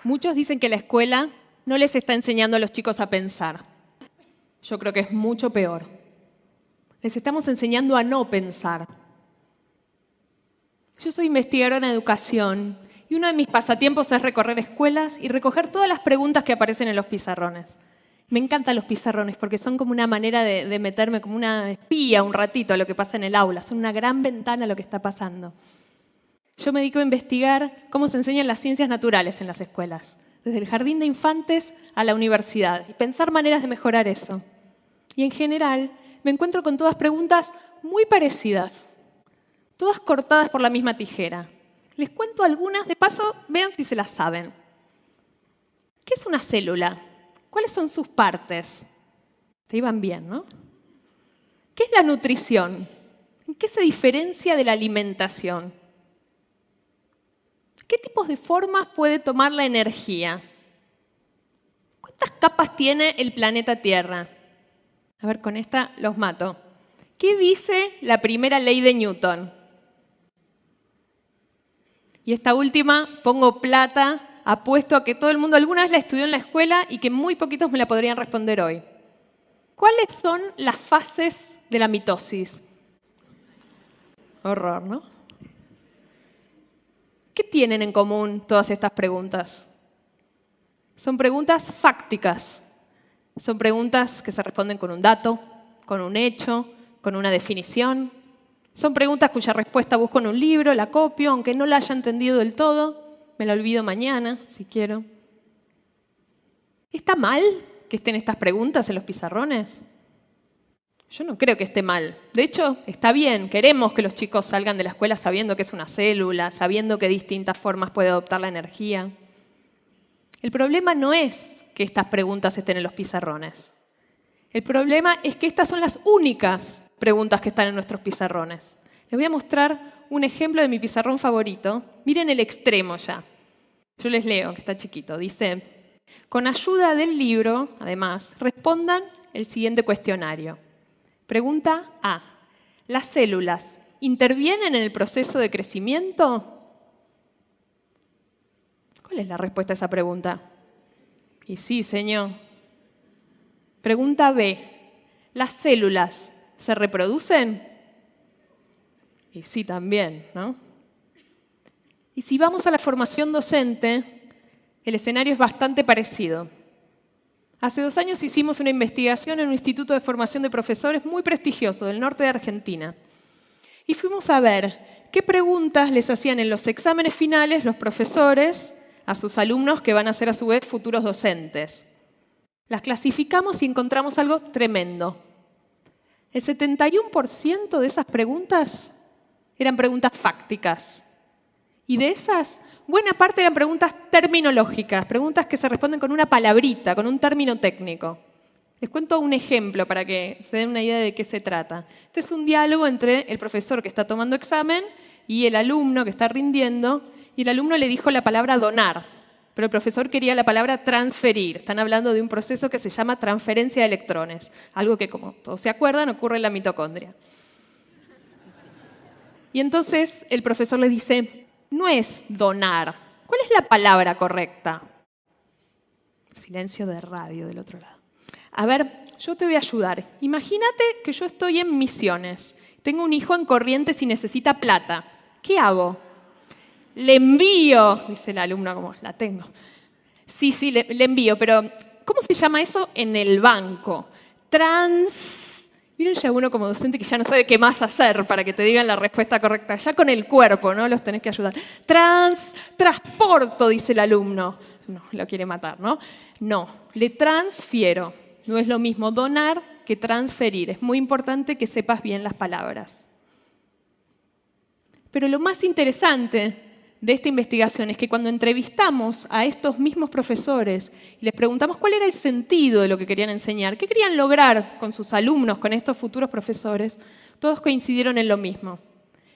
Muchos dicen que la escuela no les está enseñando a los chicos a pensar. Yo creo que es mucho peor. Les estamos enseñando a no pensar. Yo soy investigadora en educación y uno de mis pasatiempos es recorrer escuelas y recoger todas las preguntas que aparecen en los pizarrones. Me encantan los pizarrones porque son como una manera de meterme como una espía un ratito a lo que pasa en el aula. Son una gran ventana a lo que está pasando. Yo me dedico a investigar cómo se enseñan las ciencias naturales en las escuelas, desde el jardín de infantes a la universidad, y pensar maneras de mejorar eso. Y en general me encuentro con todas preguntas muy parecidas, todas cortadas por la misma tijera. Les cuento algunas, de paso, vean si se las saben. ¿Qué es una célula? ¿Cuáles son sus partes? Te iban bien, ¿no? ¿Qué es la nutrición? ¿En qué se diferencia de la alimentación? ¿Qué tipos de formas puede tomar la energía? ¿Cuántas capas tiene el planeta Tierra? A ver, con esta los mato. ¿Qué dice la primera ley de Newton? Y esta última, pongo plata, apuesto a que todo el mundo alguna vez la estudió en la escuela y que muy poquitos me la podrían responder hoy. ¿Cuáles son las fases de la mitosis? Horror, ¿no? ¿Qué tienen en común todas estas preguntas? Son preguntas fácticas. Son preguntas que se responden con un dato, con un hecho, con una definición. Son preguntas cuya respuesta busco en un libro, la copio, aunque no la haya entendido del todo, me la olvido mañana, si quiero. ¿Está mal que estén estas preguntas en los pizarrones? Yo no creo que esté mal. De hecho, está bien. Queremos que los chicos salgan de la escuela sabiendo que es una célula, sabiendo que de distintas formas puede adoptar la energía. El problema no es que estas preguntas estén en los pizarrones. El problema es que estas son las únicas preguntas que están en nuestros pizarrones. Les voy a mostrar un ejemplo de mi pizarrón favorito. Miren el extremo ya. Yo les leo, que está chiquito. Dice, con ayuda del libro, además, respondan el siguiente cuestionario. Pregunta A. ¿Las células intervienen en el proceso de crecimiento? ¿Cuál es la respuesta a esa pregunta? Y sí, señor. Pregunta B. ¿Las células se reproducen? Y sí, también, ¿no? Y si vamos a la formación docente, el escenario es bastante parecido. Hace 2 años hicimos una investigación en un instituto de formación de profesores muy prestigioso del norte de Argentina. Y fuimos a ver qué preguntas les hacían en los exámenes finales los profesores a sus alumnos que van a ser a su vez futuros docentes. Las clasificamos y encontramos algo tremendo. El 71% de esas preguntas eran preguntas fácticas. Y de esas, buena parte eran preguntas terminológicas, preguntas que se responden con una palabrita, con un término técnico. Les cuento un ejemplo para que se den una idea de qué se trata. Este es un diálogo entre el profesor que está tomando examen y el alumno que está rindiendo, y el alumno le dijo la palabra donar, pero el profesor quería la palabra transferir. Están hablando de un proceso que se llama transferencia de electrones, algo que, como todos se acuerdan, ocurre en la mitocondria. Y entonces el profesor le dice, no es donar. ¿Cuál es la palabra correcta? Silencio de radio del otro lado. A ver, yo te voy a ayudar. Imagínate que yo estoy en Misiones. Tengo un hijo en Corrientes y necesita plata. ¿Qué hago? Le envío, dice el alumno, como la tengo. Sí, le envío, pero ¿cómo se llama eso en el banco? Miren ya uno como docente que ya no sabe qué más hacer para que te digan la respuesta correcta. Ya con el cuerpo, ¿no? Los tenés que ayudar. Transporto, dice el alumno. No, lo quiere matar, ¿no? No, le transfiero. No es lo mismo donar que transferir. Es muy importante que sepas bien las palabras. Pero lo más interesante de esta investigación es que cuando entrevistamos a estos mismos profesores y les preguntamos cuál era el sentido de lo que querían enseñar, qué querían lograr con sus alumnos, con estos futuros profesores, todos coincidieron en lo mismo.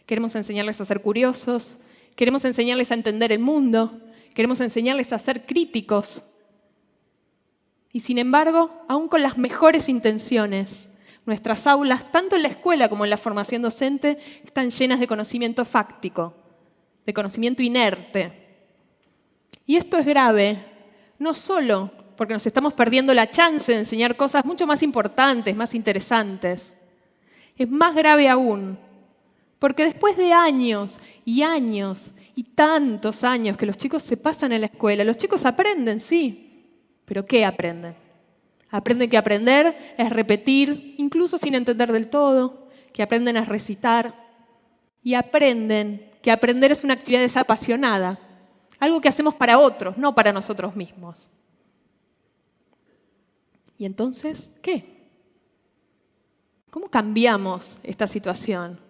Queremos enseñarles a ser curiosos, queremos enseñarles a entender el mundo, queremos enseñarles a ser críticos. Y sin embargo, aún con las mejores intenciones, nuestras aulas, tanto en la escuela como en la formación docente, están llenas de conocimiento fáctico, de conocimiento inerte. Y esto es grave, no solo porque nos estamos perdiendo la chance de enseñar cosas mucho más importantes, más interesantes. Es más grave aún, porque después de años y años y tantos años que los chicos se pasan en la escuela, los chicos aprenden, sí, pero ¿qué aprenden? Aprenden que aprender es repetir, incluso sin entender del todo, que aprenden a recitar y aprenden que aprender es una actividad desapasionada, algo que hacemos para otros, no para nosotros mismos. ¿Y entonces qué? ¿Cómo cambiamos esta situación?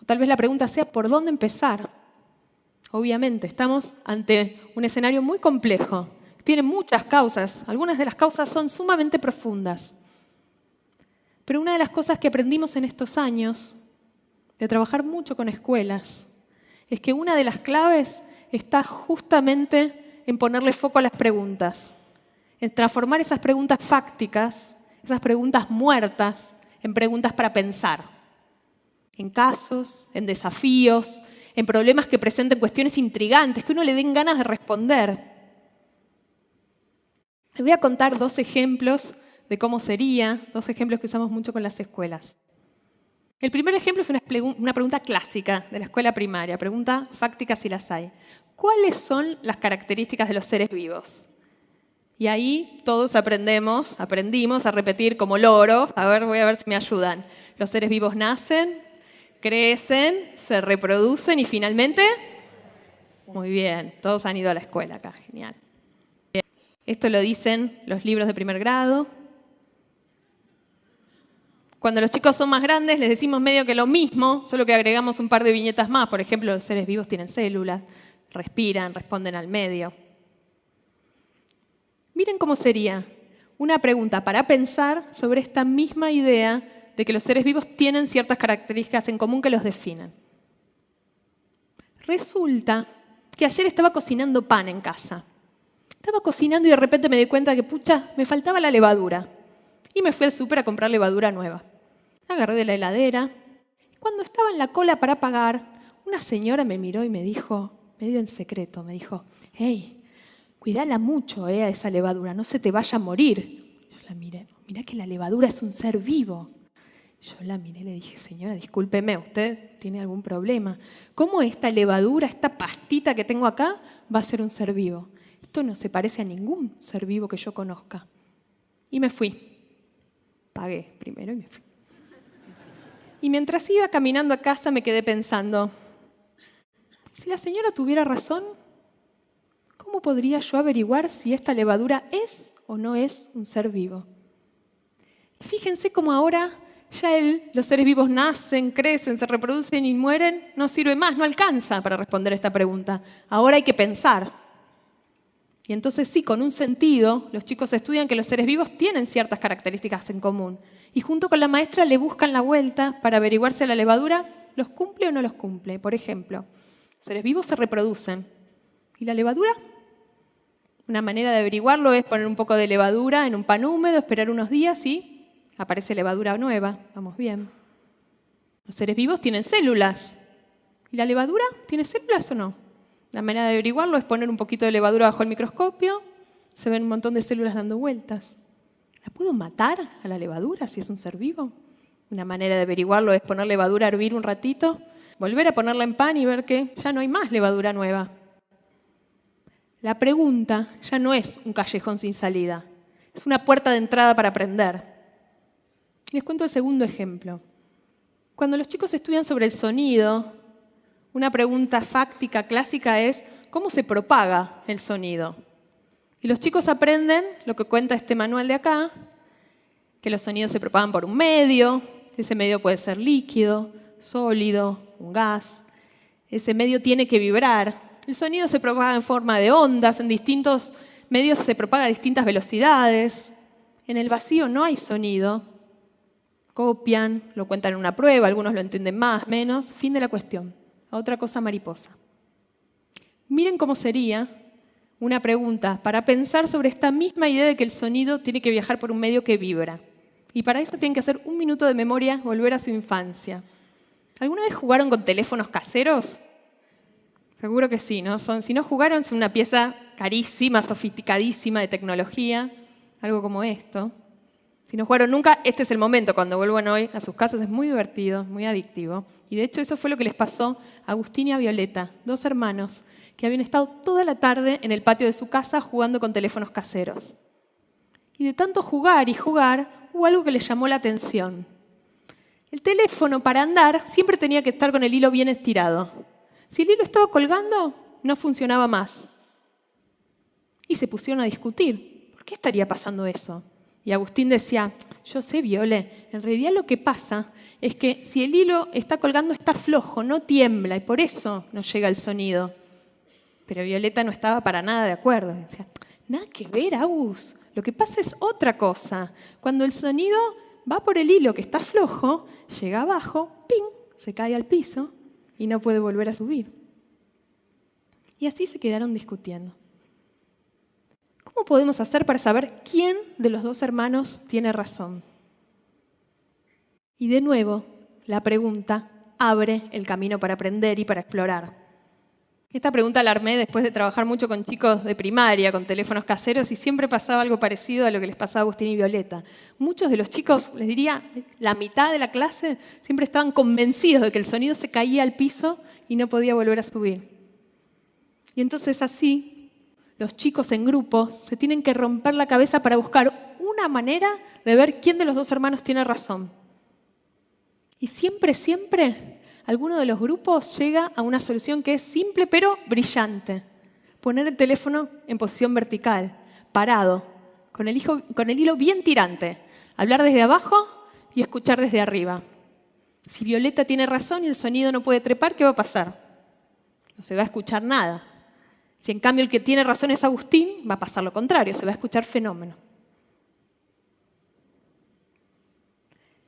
O tal vez la pregunta sea, ¿por dónde empezar? Obviamente, estamos ante un escenario muy complejo. Tiene muchas causas. Algunas de las causas son sumamente profundas. Pero una de las cosas que aprendimos en estos años, de trabajar mucho con escuelas, es que una de las claves está justamente en ponerle foco a las preguntas. En transformar esas preguntas fácticas, esas preguntas muertas, en preguntas para pensar. En casos, en desafíos, en problemas que presenten cuestiones intrigantes, que uno le den ganas de responder. Les voy a contar 2 ejemplos de cómo sería, 2 ejemplos que usamos mucho con las escuelas. El primer ejemplo es una pregunta clásica de la escuela primaria, pregunta fáctica si las hay. ¿Cuáles son las características de los seres vivos? Y ahí todos aprendimos a repetir como loro. Voy a ver si me ayudan. Los seres vivos nacen, crecen, se reproducen y finalmente... Muy bien, todos han ido a la escuela acá, genial. Bien. Esto lo dicen los libros de primer grado. Cuando los chicos son más grandes les decimos medio que lo mismo, solo que agregamos un par de viñetas más. Por ejemplo, los seres vivos tienen células, respiran, responden al medio. Miren cómo sería una pregunta para pensar sobre esta misma idea de que los seres vivos tienen ciertas características en común que los definen. Resulta que ayer estaba cocinando pan en casa. Estaba cocinando y de repente me di cuenta que, me faltaba la levadura. Y me fui al súper a comprar levadura nueva. Agarré de la heladera. Cuando estaba en la cola para pagar, una señora me miró y me dijo, medio en secreto, me dijo, «Hey, cuidala mucho, a esa levadura, no se te vaya a morir». Yo la miré, mirá que la levadura es un ser vivo. Yo la miré y le dije, señora, discúlpeme, ¿usted tiene algún problema? ¿Cómo esta levadura, esta pastita que tengo acá, va a ser un ser vivo? Esto no se parece a ningún ser vivo que yo conozca. Y me fui. Pagué primero y me fui. Y mientras iba caminando a casa me quedé pensando, si la señora tuviera razón, ¿cómo podría yo averiguar si esta levadura es o no es un ser vivo? Fíjense cómo ahora ya los seres vivos nacen, crecen, se reproducen y mueren. No sirve más, no alcanza para responder esta pregunta. Ahora hay que pensar. Y entonces sí, con un sentido, los chicos estudian que los seres vivos tienen ciertas características en común. Y junto con la maestra le buscan la vuelta para averiguar si la levadura los cumple o no los cumple. Por ejemplo, los seres vivos se reproducen. ¿Y la levadura? Una manera de averiguarlo es poner un poco de levadura en un pan húmedo, esperar unos días y aparece levadura nueva. Vamos bien. Los seres vivos tienen células. ¿Y la levadura tiene células o no? La manera de averiguarlo es poner un poquito de levadura bajo el microscopio. Se ven un montón de células dando vueltas. ¿La puedo matar a la levadura si es un ser vivo? Una manera de averiguarlo es poner levadura a hervir un ratito, volver a ponerla en pan y ver que ya no hay más levadura nueva. La pregunta ya no es un callejón sin salida. Es una puerta de entrada para aprender. Les cuento el segundo ejemplo. Cuando los chicos estudian sobre el sonido, una pregunta fáctica clásica es ¿cómo se propaga el sonido? Y los chicos aprenden lo que cuenta este manual de acá, que los sonidos se propagan por un medio, ese medio puede ser líquido, sólido, un gas, ese medio tiene que vibrar. El sonido se propaga en forma de ondas, en distintos medios se propaga a distintas velocidades. En el vacío no hay sonido. Copian, lo cuentan en una prueba, algunos lo entienden más, menos. Fin de la cuestión. Otra cosa mariposa. Miren cómo sería una pregunta para pensar sobre esta misma idea de que el sonido tiene que viajar por un medio que vibra. Y para eso tienen que hacer 1 minuto de memoria, volver a su infancia. ¿Alguna vez jugaron con teléfonos caseros? Seguro que sí, ¿no? Si no jugaron, es una pieza carísima, sofisticadísima de tecnología, algo como esto. Si no jugaron nunca, este es el momento. Cuando vuelvan hoy a sus casas es muy divertido, muy adictivo. Y de hecho eso fue lo que les pasó a Agustín y a Violeta, 2 hermanos que habían estado toda la tarde en el patio de su casa jugando con teléfonos caseros. Y de tanto jugar y jugar, hubo algo que les llamó la atención. El teléfono, para andar, siempre tenía que estar con el hilo bien estirado. Si el hilo estaba colgando, no funcionaba más. Y se pusieron a discutir. ¿Por qué estaría pasando eso? Y Agustín decía, yo sé, Viole, en realidad lo que pasa es que si el hilo está colgando está flojo, no tiembla, y por eso no llega el sonido. Pero Violeta no estaba para nada de acuerdo. Decía, nada que ver, Agus. Lo que pasa es otra cosa. Cuando el sonido va por el hilo que está flojo, llega abajo, ¡ping!, se cae al piso y no puede volver a subir. Y así se quedaron discutiendo. ¿Cómo podemos hacer para saber quién de los 2 hermanos tiene razón? Y de nuevo, la pregunta abre el camino para aprender y para explorar. Esta pregunta la armé después de trabajar mucho con chicos de primaria, con teléfonos caseros, y siempre pasaba algo parecido a lo que les pasaba a Agustín y Violeta. Muchos de los chicos, les diría, la mitad de la clase, siempre estaban convencidos de que el sonido se caía al piso y no podía volver a subir. Y entonces así, los chicos en grupos se tienen que romper la cabeza para buscar una manera de ver quién de los 2 hermanos tiene razón. Y siempre, alguno de los grupos llega a una solución que es simple pero brillante. Poner el teléfono en posición vertical, parado, con el hilo bien tirante. Hablar desde abajo y escuchar desde arriba. Si Violeta tiene razón y el sonido no puede trepar, ¿qué va a pasar? No se va a escuchar nada. Si en cambio el que tiene razón es Agustín, va a pasar lo contrario, se va a escuchar fenómeno.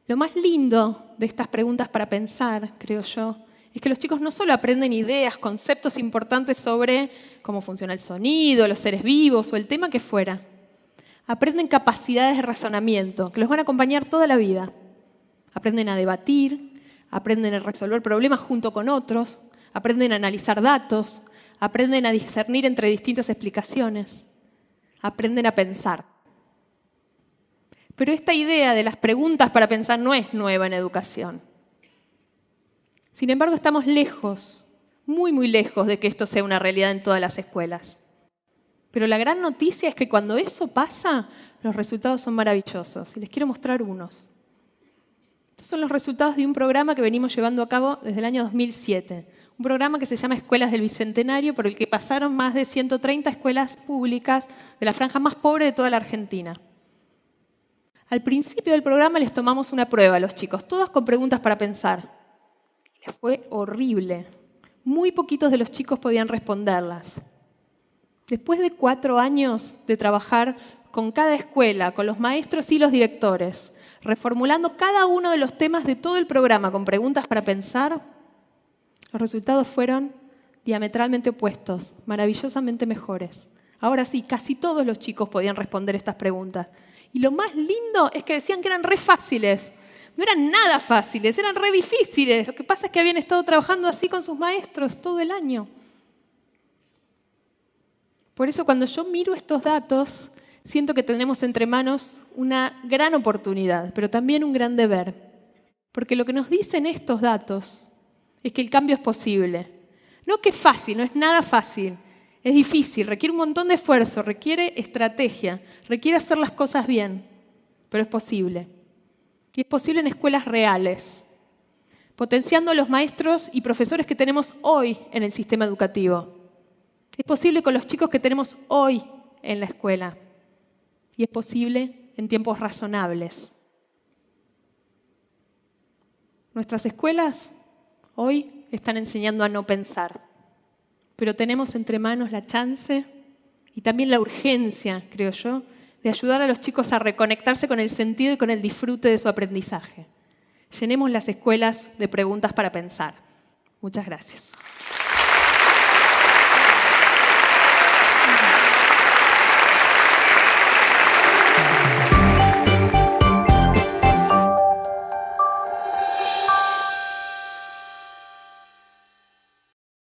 Lo más lindo de estas preguntas para pensar, creo yo, es que los chicos no solo aprenden ideas, conceptos importantes sobre cómo funciona el sonido, los seres vivos o el tema que fuera. Aprenden capacidades de razonamiento que los van a acompañar toda la vida. Aprenden a debatir, aprenden a resolver problemas junto con otros, aprenden a analizar datos, aprenden a discernir entre distintas explicaciones, aprenden a pensar. Pero esta idea de las preguntas para pensar no es nueva en educación. Sin embargo, estamos lejos, muy lejos de que esto sea una realidad en todas las escuelas. Pero la gran noticia es que cuando eso pasa, los resultados son maravillosos. Y les quiero mostrar unos. Estos son los resultados de un programa que venimos llevando a cabo desde el año 2007. Un programa que se llama Escuelas del Bicentenario, por el que pasaron más de 130 escuelas públicas de la franja más pobre de toda la Argentina. Al principio del programa les tomamos una prueba a los chicos, todas con preguntas para pensar. Les fue horrible. Muy poquitos de los chicos podían responderlas. Después de 4 años de trabajar con cada escuela, con los maestros y los directores, reformulando cada uno de los temas de todo el programa con preguntas para pensar, los resultados fueron diametralmente opuestos, maravillosamente mejores. Ahora sí, casi todos los chicos podían responder estas preguntas. Y lo más lindo es que decían que eran re fáciles. No eran nada fáciles, eran re difíciles. Lo que pasa es que habían estado trabajando así con sus maestros todo el año. Por eso cuando yo miro estos datos, siento que tenemos entre manos una gran oportunidad, pero también un gran deber. Porque lo que nos dicen estos datos es que el cambio es posible. No que es fácil, no es nada fácil. Es difícil, requiere un montón de esfuerzo, requiere estrategia, requiere hacer las cosas bien, pero es posible. Y es posible en escuelas reales, potenciando a los maestros y profesores que tenemos hoy en el sistema educativo. Es posible con los chicos que tenemos hoy en la escuela. Y es posible en tiempos razonables. Nuestras escuelas hoy están enseñando a no pensar. Pero tenemos entre manos la chance y también la urgencia, creo yo, de ayudar a los chicos a reconectarse con el sentido y con el disfrute de su aprendizaje. Llenemos las escuelas de preguntas para pensar. Muchas gracias.